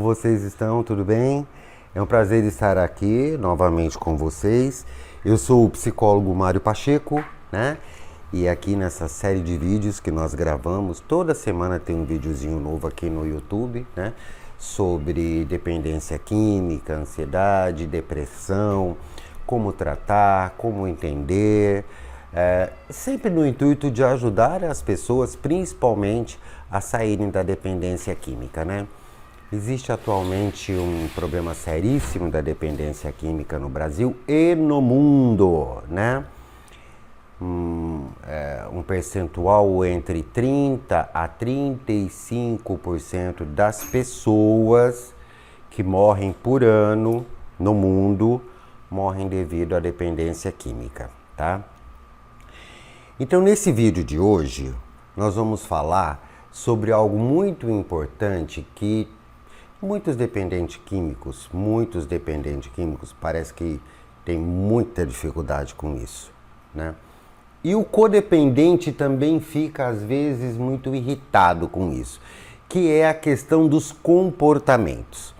vocês estão? Tudo bem? É um prazer estar aqui novamente com vocês. Eu sou o psicólogo Mário Pacheco, né? E aqui nessa série de vídeos que nós gravamos, toda semana tem um videozinho novo aqui no YouTube, né? Sobre dependência química, ansiedade, depressão, como tratar, como entender, sempre no intuito de ajudar as pessoas, principalmente, a saírem da dependência química, né? Existe atualmente um problema seríssimo da dependência química no Brasil e no mundo, né? Um percentual entre 30 a 35% das pessoas que morrem por ano no mundo morrem devido à dependência química, tá? Então, nesse vídeo de hoje, nós vamos falar sobre algo muito importante que muitos dependentes químicos parece que tem muita dificuldade com isso, né? E o codependente também fica, às vezes, muito irritado com isso, que é a questão dos comportamentos.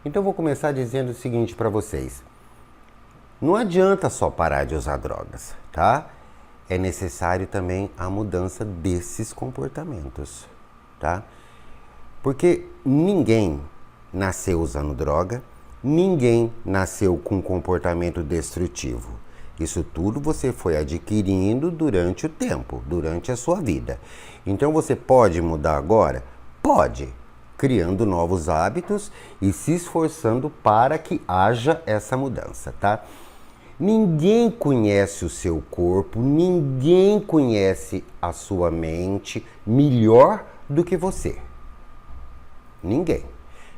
Então, eu vou começar dizendo o seguinte para vocês. Não adianta só parar de usar drogas, tá? É necessário também a mudança desses comportamentos, tá? Porque ninguém nasceu usando droga, ninguém nasceu com comportamento destrutivo. Isso tudo você foi adquirindo durante o tempo, durante a sua vida. Então você pode mudar agora? Pode, criando novos hábitos e se esforçando para que haja essa mudança, tá? Ninguém conhece o seu corpo, ninguém conhece a sua mente melhor do que você. Ninguém.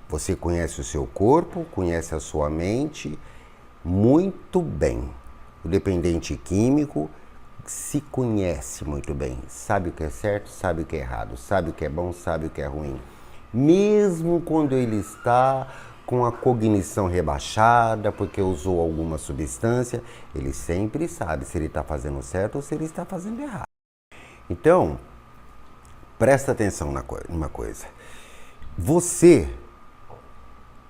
Você conhece o seu corpo, conhece a sua mente muito bem. O dependente químico se conhece muito bem, sabe o que é certo, sabe o que é errado, sabe o que é bom, sabe o que é ruim. Mesmo quando ele está com a cognição rebaixada, porque usou alguma substância, ele sempre sabe se ele está fazendo certo ou se ele está fazendo errado. Então, presta atenção numa coisa. Você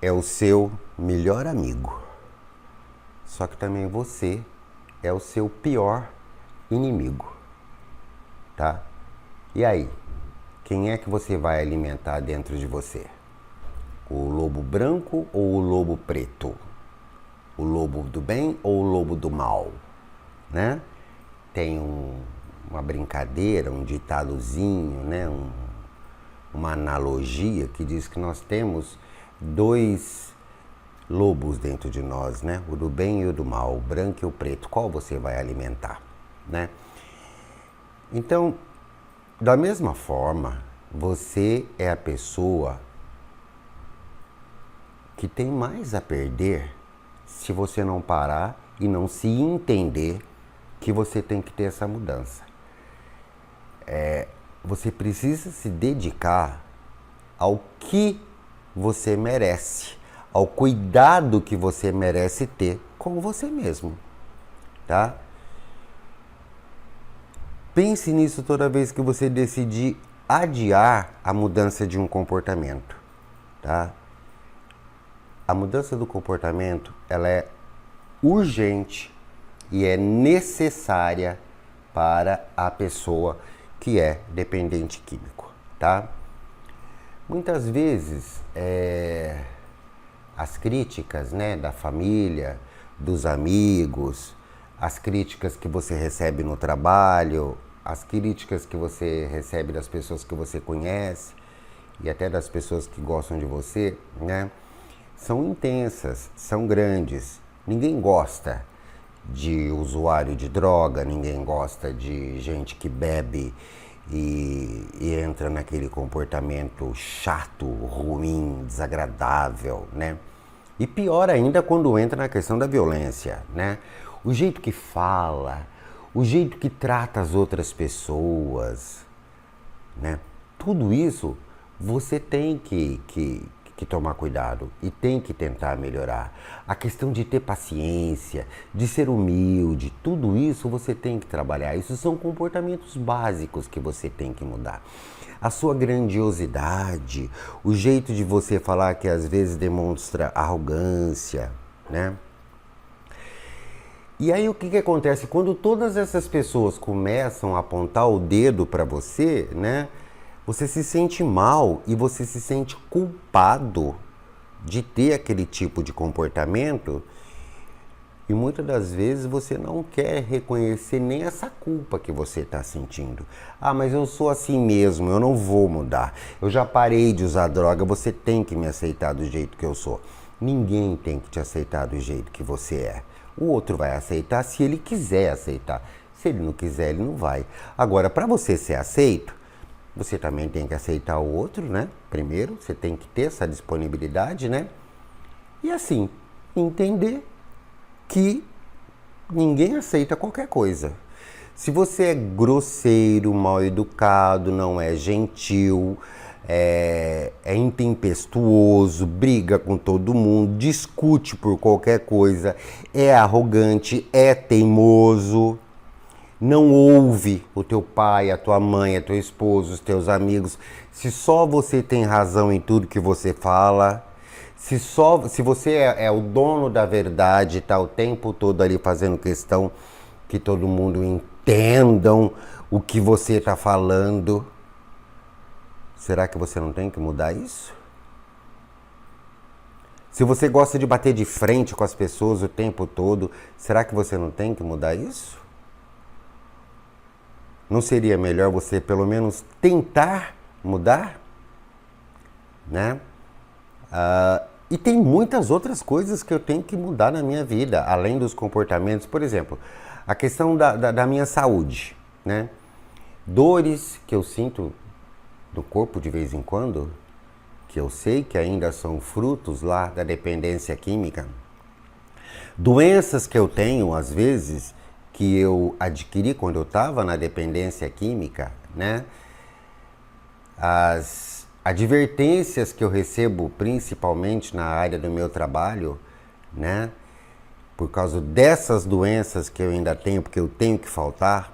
é o seu melhor amigo, só que também você é o seu pior inimigo, tá? E aí, quem é que você vai alimentar dentro de você? O lobo branco ou o lobo preto? O lobo do bem ou o lobo do mal, né? Tem uma brincadeira, um ditadozinho, né? Uma analogia que diz que nós temos dois lobos dentro de nós, né? O do bem e o do mal, o branco e o preto. Qual você vai alimentar, né? Então, da mesma forma, você é a pessoa que tem mais a perder se você não parar e não se entender que você tem que ter essa mudança. Você precisa se dedicar ao que você merece, ao cuidado que você merece ter com você mesmo, tá? Pense nisso toda vez que você decidir adiar a mudança de um comportamento, tá? A mudança do comportamento, ela é urgente e é necessária para a pessoa que é dependente químico, tá? Muitas vezes, as críticas, né, da família, dos amigos, as críticas que você recebe no trabalho, as críticas que você recebe das pessoas que você conhece e até das pessoas que gostam de você, né, são intensas, são grandes. Ninguém gosta de usuário de droga, ninguém gosta de gente que bebe e entra naquele comportamento chato, ruim, desagradável, né? E pior ainda quando entra na questão da violência, né? O jeito que fala, o jeito que trata as outras pessoas, né? Tudo isso você tem que que tomar cuidado e tem que tentar melhorar. A questão de ter paciência, de ser humilde, tudo isso você tem que trabalhar. Isso são comportamentos básicos que você tem que mudar. A sua grandiosidade, o jeito de você falar que às vezes demonstra arrogância, né? E aí o que acontece? Quando todas essas pessoas começam a apontar o dedo para você, né? Você se sente mal e você se sente culpado de ter aquele tipo de comportamento e muitas das vezes você não quer reconhecer nem essa culpa que você está sentindo. Ah, mas eu sou assim mesmo, eu não vou mudar. Eu já parei de usar droga, você tem que me aceitar do jeito que eu sou. Ninguém tem que te aceitar do jeito que você é. O outro vai aceitar se ele quiser aceitar. Se ele não quiser, ele não vai. Agora, para você ser aceito, você também tem que aceitar o outro, né? Primeiro, você tem que ter essa disponibilidade, né? E assim, entender que ninguém aceita qualquer coisa. Se você é grosseiro, mal educado, não é gentil, é intempestuoso, briga com todo mundo, discute por qualquer coisa, é arrogante, é teimoso, não ouve o teu pai, a tua mãe, a teu esposo, os teus amigos, se só você tem razão em tudo que você fala, se você é o dono da verdade, está o tempo todo ali fazendo questão que todo mundo entendam o que você está falando, será que você não tem que mudar isso? Se você gosta de bater de frente com as pessoas o tempo todo, será que você não tem que mudar isso? Não seria melhor você pelo menos tentar mudar? Né? E tem muitas outras coisas que eu tenho que mudar na minha vida, além dos comportamentos. Por exemplo, a questão da minha saúde, né? Dores que eu sinto no corpo de vez em quando, que eu sei que ainda são frutos lá da dependência química. Doenças que eu tenho, às vezes, que eu adquiri quando eu estava na dependência química, né? As advertências que eu recebo, principalmente na área do meu trabalho, né? Por causa dessas doenças que eu ainda tenho, porque eu tenho que faltar,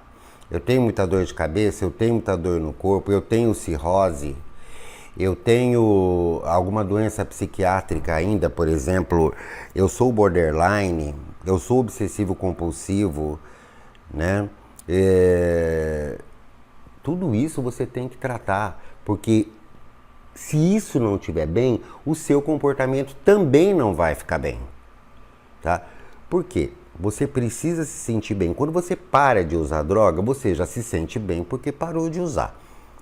eu tenho muita dor de cabeça, eu tenho muita dor no corpo, eu tenho cirrose, eu tenho alguma doença psiquiátrica ainda, por exemplo, eu sou borderline, eu sou obsessivo compulsivo, né? Tudo isso você tem que tratar, porque se isso não estiver bem, o seu comportamento também não vai ficar bem, tá? Por quê? Você precisa se sentir bem. Quando você para de usar droga, você já se sente bem porque parou de usar.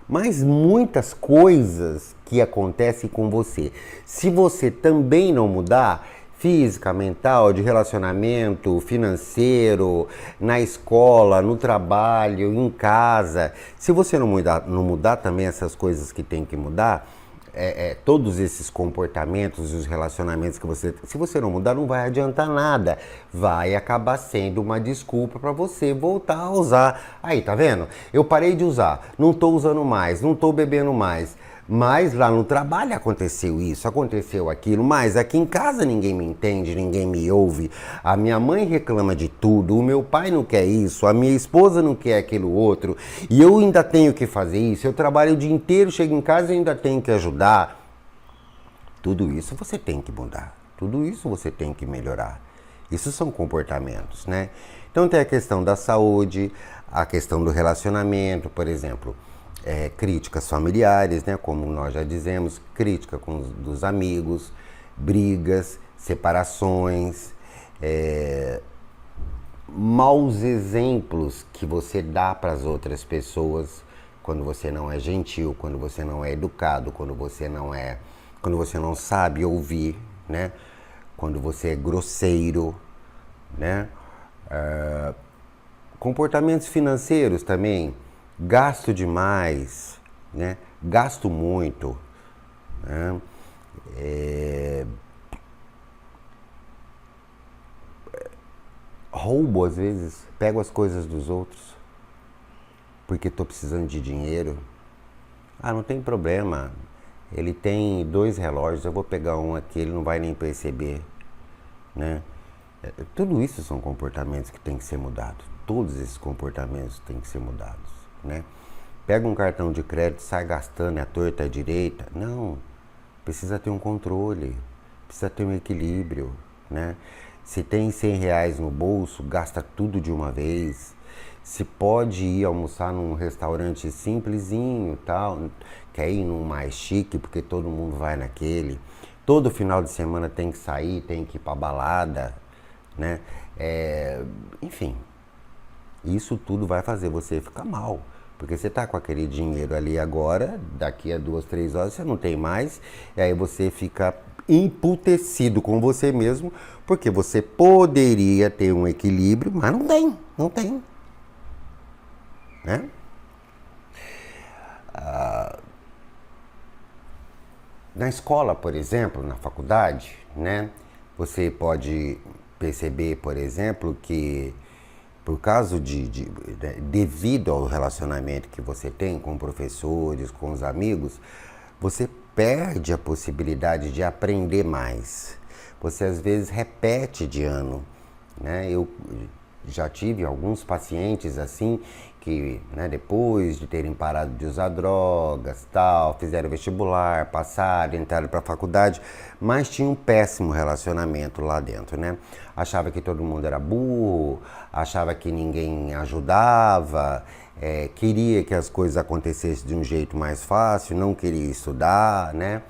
Mas muitas coisas que acontecem com você, se você também não mudar, física, mental, de relacionamento, financeiro, na escola, no trabalho, em casa, se você não mudar também essas coisas que tem que mudar, todos esses comportamentos e os relacionamentos que você... Se você não mudar, não vai adiantar nada. Vai acabar sendo uma desculpa para você voltar a usar. Aí, tá vendo? Eu parei de usar, não tô usando mais, não tô bebendo mais. Mas lá no trabalho aconteceu isso, aconteceu aquilo, mas aqui em casa ninguém me entende, ninguém me ouve. A minha mãe reclama de tudo, o meu pai não quer isso, a minha esposa não quer aquilo outro, e eu ainda tenho que fazer isso, eu trabalho o dia inteiro, chego em casa e ainda tenho que ajudar. Tudo isso você tem que mudar, tudo isso você tem que melhorar. Isso são comportamentos, né? Então tem a questão da saúde, a questão do relacionamento, por exemplo. Críticas familiares, né, como nós já dizemos, crítica dos amigos, brigas, separações, maus exemplos que você dá para as outras pessoas quando você não é gentil, quando você não é educado, quando você não sabe ouvir, né, quando você é grosseiro, né, comportamentos financeiros também. Gasto demais, né? Gasto muito, né? Roubo às vezes, pego as coisas dos outros porque estou precisando de dinheiro. Ah, não tem problema, Ele tem 2 relógios, eu vou pegar um aqui, ele não vai nem perceber, né? Tudo isso são comportamentos que têm que ser mudados. Todos esses comportamentos têm que ser mudados, né? Pega um cartão de crédito, sai gastando, é a torta, é a direita. Não, precisa ter um controle, precisa ter um equilíbrio, né? Se tem 100 reais no bolso, gasta tudo de uma vez. Se pode ir almoçar num restaurante simplesinho, tal, quer ir num mais chique, porque todo mundo vai naquele. Todo final de semana tem que sair, tem que ir pra balada, né? Enfim, isso tudo vai fazer você ficar mal. Porque você tá com aquele dinheiro ali agora, daqui a 2, 3 horas você não tem mais, e aí você fica emputecido com você mesmo, porque você poderia ter um equilíbrio, mas não tem, né? Na escola, por exemplo, na faculdade, né? Você pode perceber, por exemplo, que por causa devido ao relacionamento que você tem com professores, com os amigos, você perde a possibilidade de aprender mais. Você às vezes repete de ano, né? Eu já tive alguns pacientes assim que, né, depois de terem parado de usar drogas, tal, fizeram vestibular, passaram, entraram para a faculdade, mas tinham um péssimo relacionamento lá dentro, né? Achava que todo mundo era burro, achava que ninguém ajudava, queria que as coisas acontecessem de um jeito mais fácil, não queria estudar, né?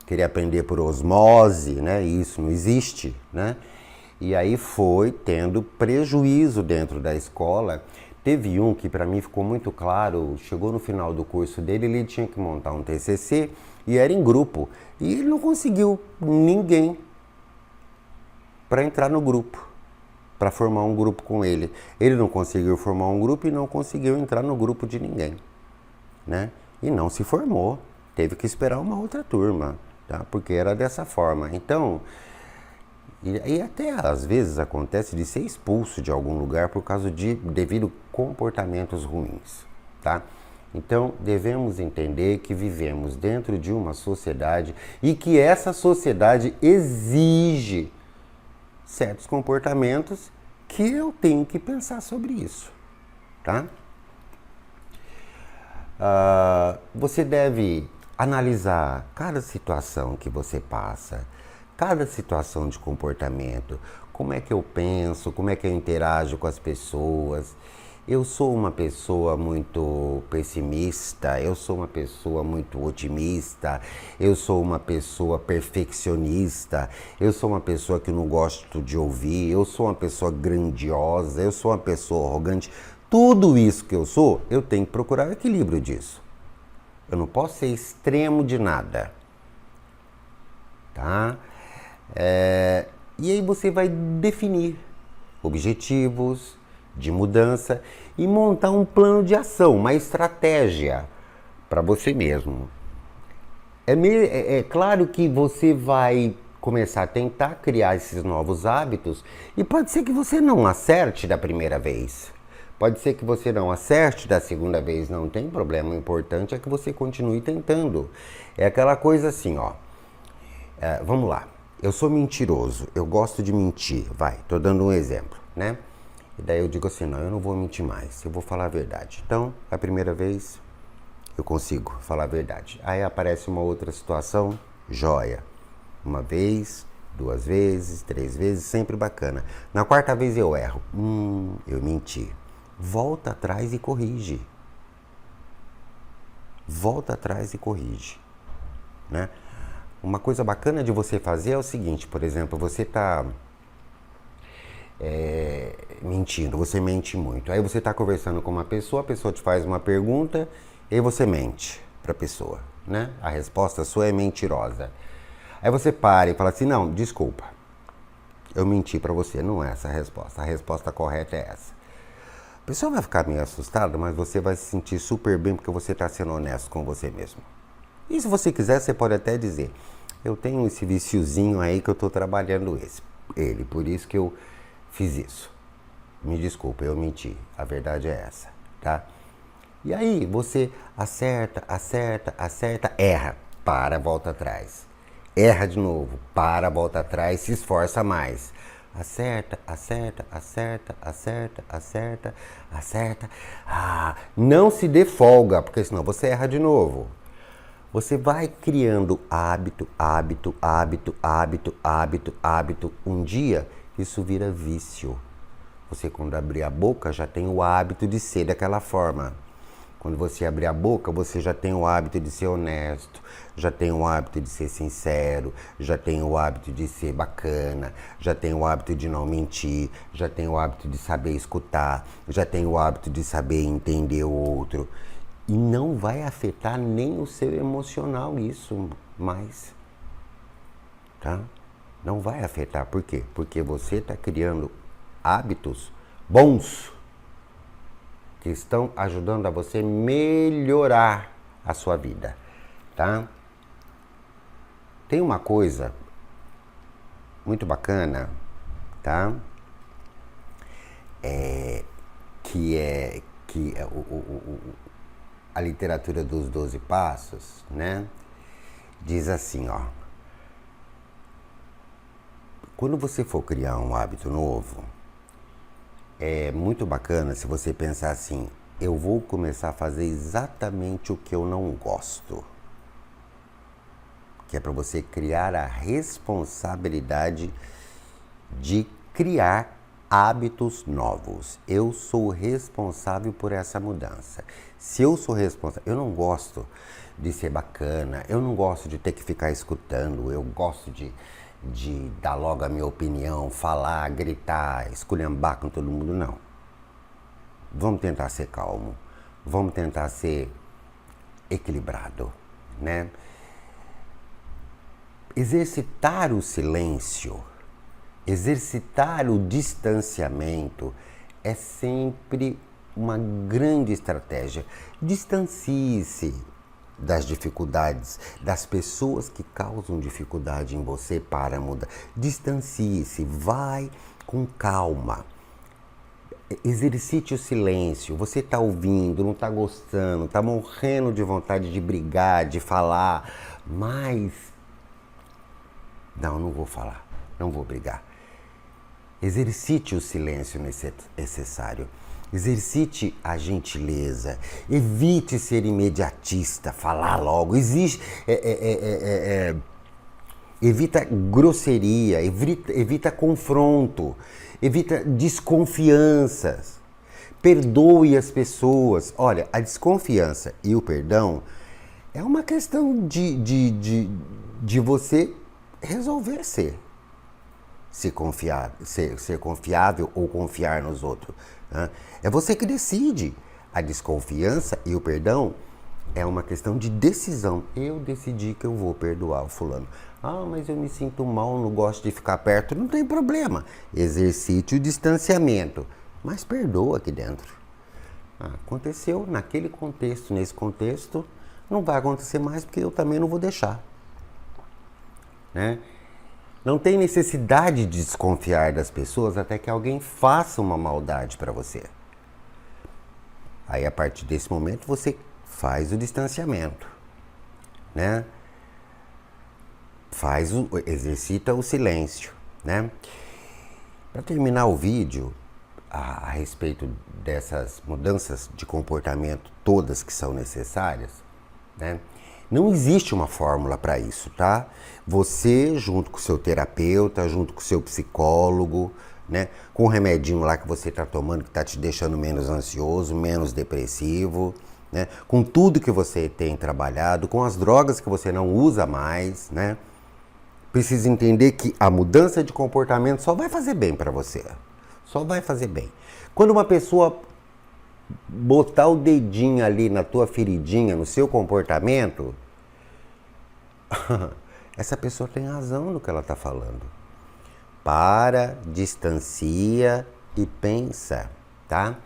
Queria aprender por osmose, né? E isso não existe, né? E aí foi tendo prejuízo dentro da escola. Teve um que para mim ficou muito claro, chegou no final do curso dele, ele tinha que montar um TCC e era em grupo. E ele não conseguiu ninguém para entrar no grupo, para formar um grupo com ele. Ele não conseguiu formar um grupo e não conseguiu entrar no grupo de ninguém, né? E não se formou, teve que esperar uma outra turma, tá? Porque era dessa forma. Então, e até às vezes acontece de ser expulso de algum lugar por causa devido comportamentos ruins, tá? Então devemos entender que vivemos dentro de uma sociedade e que essa sociedade exige certos comportamentos que eu tenho que pensar sobre isso, tá? Você deve analisar cada situação que você passa, cada situação de comportamento, como é que eu penso, como é que eu interajo com as pessoas. Eu sou uma pessoa muito pessimista, eu sou uma pessoa muito otimista, eu sou uma pessoa perfeccionista, eu sou uma pessoa que não gosto de ouvir, eu sou uma pessoa grandiosa, eu sou uma pessoa arrogante. Tudo isso que eu sou, eu tenho que procurar o equilíbrio disso. Eu não posso ser extremo de nada, tá? E aí você vai definir objetivos de mudança e montar um plano de ação, uma estratégia para você mesmo. É claro que você vai começar a tentar criar esses novos hábitos e pode ser que você não acerte da primeira vez. Pode ser que você não acerte da segunda vez, não tem problema. O importante é que você continue tentando. É aquela coisa assim, ó. Vamos lá. Eu sou mentiroso, eu gosto de mentir. Vai, tô dando um exemplo, né? E daí eu digo assim, não, eu não vou mentir mais, eu vou falar a verdade. Então, a primeira vez, eu consigo falar a verdade. Aí aparece uma outra situação, joia. Uma vez, 2 vezes, 3 vezes, sempre bacana. Na 4ª vez eu erro. Eu menti. Volta atrás e corrige. Volta atrás e corrige, né? Uma coisa bacana de você fazer é o seguinte, por exemplo, você está mentindo, você mente muito. Aí você está conversando com uma pessoa, a pessoa te faz uma pergunta e aí você mente para a pessoa, né? A resposta sua é mentirosa. Aí você para e fala assim, não, desculpa, eu menti para você, não é essa a resposta correta é essa. A pessoa vai ficar meio assustada, mas você vai se sentir super bem porque você está sendo honesto com você mesmo. E se você quiser, você pode até dizer, eu tenho esse viciozinho aí que eu estou trabalhando ele, por isso que eu fiz isso. Me desculpa, eu menti, a verdade é essa, tá? E aí você acerta, erra. para, volta atrás. Erra de novo, para, volta atrás, se esforça mais. Acerta, acerta, acerta, acerta, acerta, acerta. Não se dê folga, porque senão você erra de novo. Você vai criando hábito, hábito, hábito, hábito, hábito, hábito. Um dia, isso vira vício. Você, quando abrir a boca, já tem o hábito de ser daquela forma. Quando você abrir a boca, você já tem o hábito de ser honesto, já tem o hábito de ser sincero, já tem o hábito de ser bacana, já tem o hábito de não mentir, já tem o hábito de saber escutar, já tem o hábito de saber entender o outro. E não vai afetar nem o seu emocional isso mais, tá? Não vai afetar. Por quê? Porque você está criando hábitos bons que estão ajudando a você melhorar a sua vida, tá? Tem uma coisa muito bacana, tá? A literatura dos 12 passos, né? Diz assim, ó. Quando você for criar um hábito novo, é muito bacana se você pensar assim, eu vou começar a fazer exatamente o que eu não gosto. Que é para você criar a responsabilidade de criar hábitos novos. Eu sou responsável por essa mudança. Se eu sou responsável, eu não gosto de ser bacana, eu não gosto de ter que ficar escutando, eu gosto de dar logo a minha opinião, falar, gritar, esculhambar com todo mundo, não. Vamos tentar ser calmo, vamos tentar ser equilibrado, né? Exercitar o silêncio, exercitar o distanciamento é sempre uma grande estratégia. Distancie-se das dificuldades, das pessoas que causam dificuldade em você para mudar. Distancie-se, vai com calma. Exercite o silêncio. Você está ouvindo, não está gostando, está morrendo de vontade de brigar, de falar, mas não vou falar, não vou brigar. Exercite o silêncio necessário. Exercite a gentileza. Evite ser imediatista, falar logo. Evita grosseria, evita confronto, evita desconfianças. Perdoe as pessoas. Olha, a desconfiança e o perdão é uma questão de você resolver ser confiável ou confiar nos outros. Né? É você que decide. A desconfiança e o perdão é uma questão de decisão. Eu decidi que eu vou perdoar o fulano. Mas eu me sinto mal, não gosto de ficar perto. Não tem problema. Exercite o distanciamento. Mas perdoa aqui dentro. Aconteceu naquele contexto, nesse contexto, não vai acontecer mais porque eu também não vou deixar. Né? Não tem necessidade de desconfiar das pessoas até que alguém faça uma maldade para você. Aí, a partir desse momento, você faz o distanciamento, né? Exercita o silêncio, né? Para terminar o vídeo, a respeito dessas mudanças de comportamento todas que são necessárias, né? Não existe uma fórmula para isso, tá? Você, junto com o seu terapeuta, junto com o seu psicólogo, né? Com o remedinho lá que você está tomando, que está te deixando menos ansioso, menos depressivo, né? Com tudo que você tem trabalhado, com as drogas que você não usa mais, né? Precisa entender que a mudança de comportamento só vai fazer bem para você. Só vai fazer bem. Quando uma pessoa botar o dedinho ali na tua feridinha, no seu comportamento, essa pessoa tem razão no que ela está falando. Para, distancia e pensa, tá?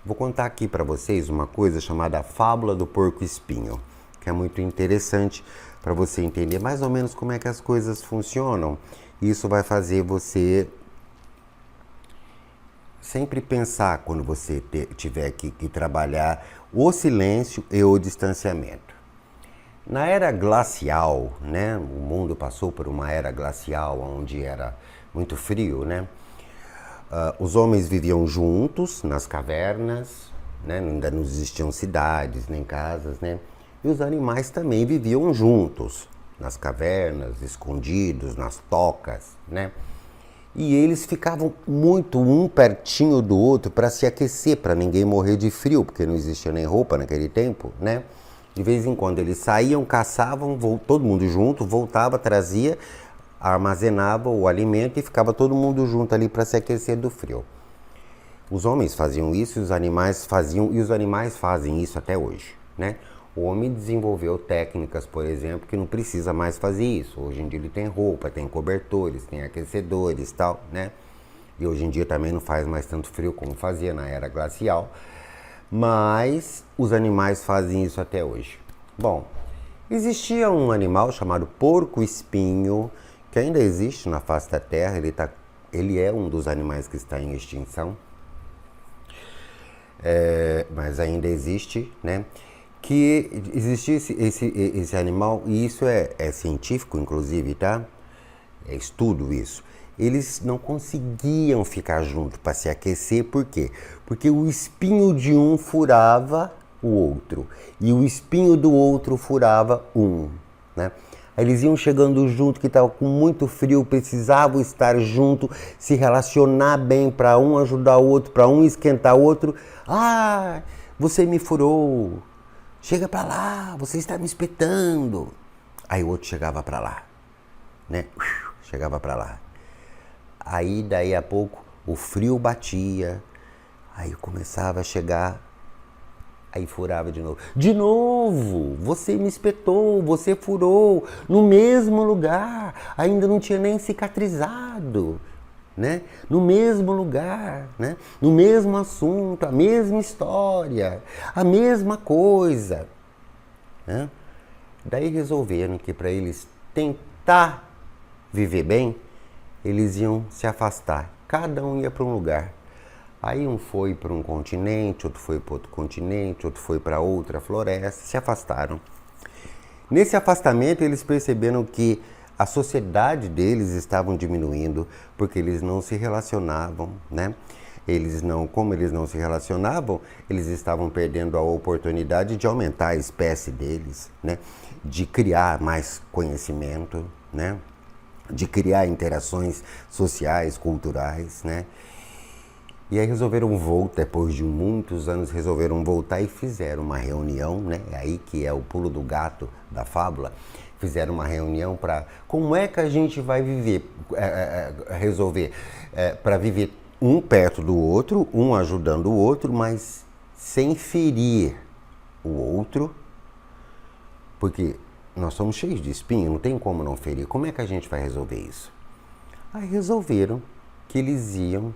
Vou contar aqui para vocês uma coisa chamada Fábula do Porco-Espinho, que é muito interessante para você entender mais ou menos como é que as coisas funcionam. Isso vai fazer você sempre pensar quando você tiver que trabalhar o silêncio e o distanciamento. Na era glacial, né? O mundo passou por uma era glacial onde era muito frio, né? Os homens viviam juntos nas cavernas, né? Ainda não existiam cidades nem casas, né? E os animais também viviam juntos nas cavernas, escondidos, nas tocas, né? E eles ficavam muito um pertinho do outro para se aquecer, para ninguém morrer de frio, porque não existia nem roupa naquele tempo, né? De vez em quando eles saíam, caçavam, todo mundo junto, voltava, trazia, armazenava o alimento e ficava todo mundo junto ali para se aquecer do frio. Os homens faziam isso e os animais faziam, e os animais fazem isso até hoje, né? O homem desenvolveu técnicas, por exemplo, que não precisa mais fazer isso. Hoje em dia ele tem roupa, tem cobertores, tem aquecedores e tal, né? E hoje em dia também não faz mais tanto frio como fazia na era glacial. Mas os animais fazem isso até hoje. Bom, existia um animal chamado porco-espinho, que ainda existe na face da Terra. Ele é um dos animais que está em extinção. Mas ainda existe, né? Que existia esse animal, e isso é científico, inclusive, tá? É estudo isso. Eles não conseguiam ficar juntos para se aquecer, por quê? Porque o espinho de um furava o outro, e o espinho do outro furava um, né? Aí eles iam chegando junto, que estava com muito frio, precisavam estar junto, se relacionar bem para um ajudar o outro, para um esquentar o outro. Ah, você me furou. Chega pra lá, você está me espetando. Aí o outro chegava pra lá, né? Chegava pra lá. Aí daí a pouco o frio batia, aí começava a chegar, aí furava de novo. De novo, você me espetou, você furou, no mesmo lugar, ainda não tinha nem cicatrizado. Né? No mesmo lugar, né? No mesmo assunto, a mesma história, a mesma coisa. Né? Daí resolveram que para eles tentar viver bem, eles iam se afastar. Cada um ia para um lugar. Aí um foi para um continente, outro foi para outro continente, outro foi para outra floresta, se afastaram. Nesse afastamento eles perceberam que a sociedade deles estavam diminuindo porque eles não se relacionavam, né? Como eles não se relacionavam, eles estavam perdendo a oportunidade de aumentar a espécie deles, né? De criar mais conhecimento, né? De criar interações sociais, culturais, né? E aí resolveram voltar, depois de muitos anos, resolveram voltar e fizeram uma reunião, né? Aí que é o pulo do gato da fábula. Fizeram uma reunião para como é que a gente vai viver, resolver, para viver um perto do outro, um ajudando o outro, mas sem ferir o outro, porque nós somos cheios de espinho, não tem como não ferir. Como é que a gente vai resolver isso? Aí resolveram que eles iam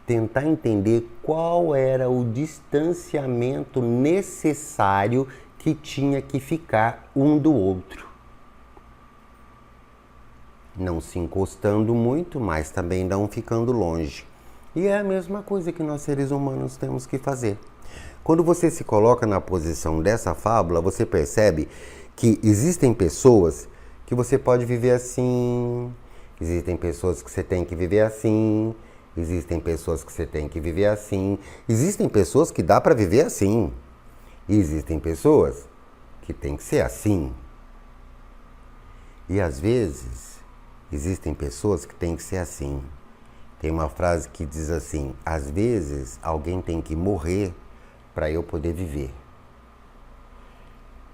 tentar entender qual era o distanciamento necessário que tinha que ficar um do outro. Não se encostando muito, mas também não ficando longe. E é a mesma coisa que nós seres humanos temos que fazer. Quando você se coloca na posição dessa fábula, você percebe que existem pessoas que você pode viver assim, existem pessoas que você tem que viver assim, existem pessoas que você tem que viver assim, existem pessoas que dá para viver assim, e existem pessoas que tem que ser assim. E às vezes existem pessoas que tem que ser assim. Tem uma frase que diz assim: às vezes alguém tem que morrer para eu poder viver.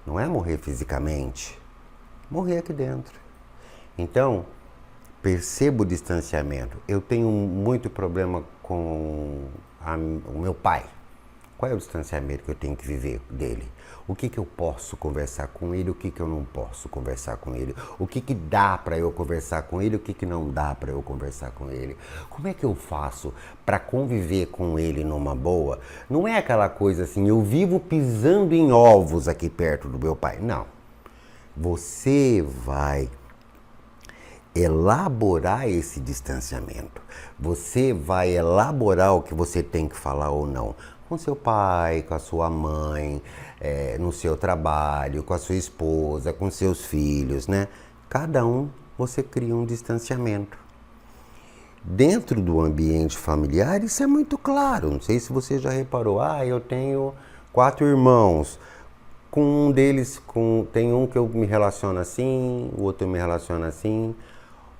Não é morrer fisicamente, morrer aqui dentro. Então, perceba o distanciamento. Eu tenho muito problema com o meu pai. Qual é o distanciamento que eu tenho que viver dele? O que eu posso conversar com ele, o que eu não posso conversar com ele? O que dá para eu conversar com ele, o que não dá para eu conversar com ele? Como é que eu faço para conviver com ele numa boa? Não é aquela coisa assim, eu vivo pisando em ovos aqui perto do meu pai. Não. Você vai elaborar esse distanciamento. Você vai elaborar o que você tem que falar ou não. com seu pai, com a sua mãe, no seu trabalho, com a sua esposa, com seus filhos, né? Cada um você cria um distanciamento. Dentro do ambiente familiar, isso é muito claro. Não sei se você já reparou. Eu tenho 4 irmãos. Com um deles, tem um que eu me relaciono assim, o outro eu me relaciono assim,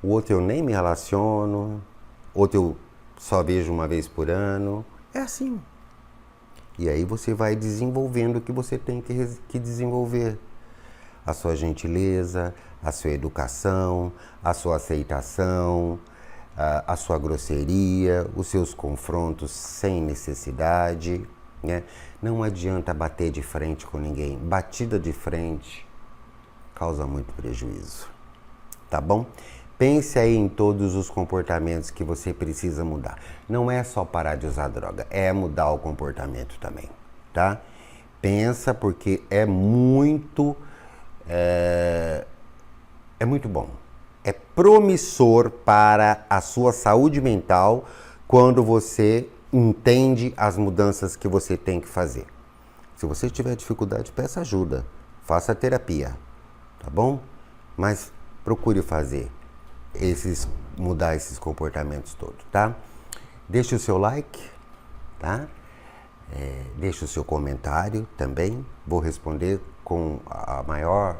o outro eu nem me relaciono, outro eu só vejo uma vez por ano. É assim. E aí você vai desenvolvendo o que você tem que desenvolver. A sua gentileza, a sua educação, a sua aceitação, a sua grosseria, os seus confrontos sem necessidade, né? Não adianta bater de frente com ninguém. Batida de frente causa muito prejuízo, tá bom? Pense aí em todos os comportamentos que você precisa mudar. Não é só parar de usar droga, é mudar o comportamento também, tá? Pensa, porque é muito bom. É promissor para a sua saúde mental quando você entende as mudanças que você tem que fazer. Se você tiver dificuldade, peça ajuda, faça terapia, tá bom? Mas procure mudar esses comportamentos todos, tá? Deixe o seu like, tá? Deixe o seu comentário também. Vou responder com a maior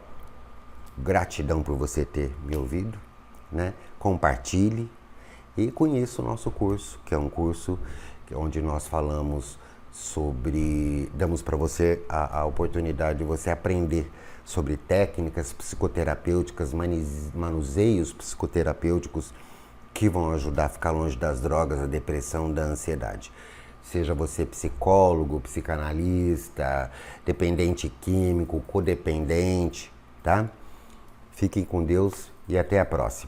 gratidão por você ter me ouvido, né? Compartilhe e conheça o nosso curso, que é um curso onde nós falamos damos para você a oportunidade de você aprender sobre técnicas psicoterapêuticas, manuseios psicoterapêuticos que vão ajudar a ficar longe das drogas, da depressão, da ansiedade. Seja você psicólogo, psicanalista, dependente químico, codependente, tá? Fiquem com Deus e até a próxima.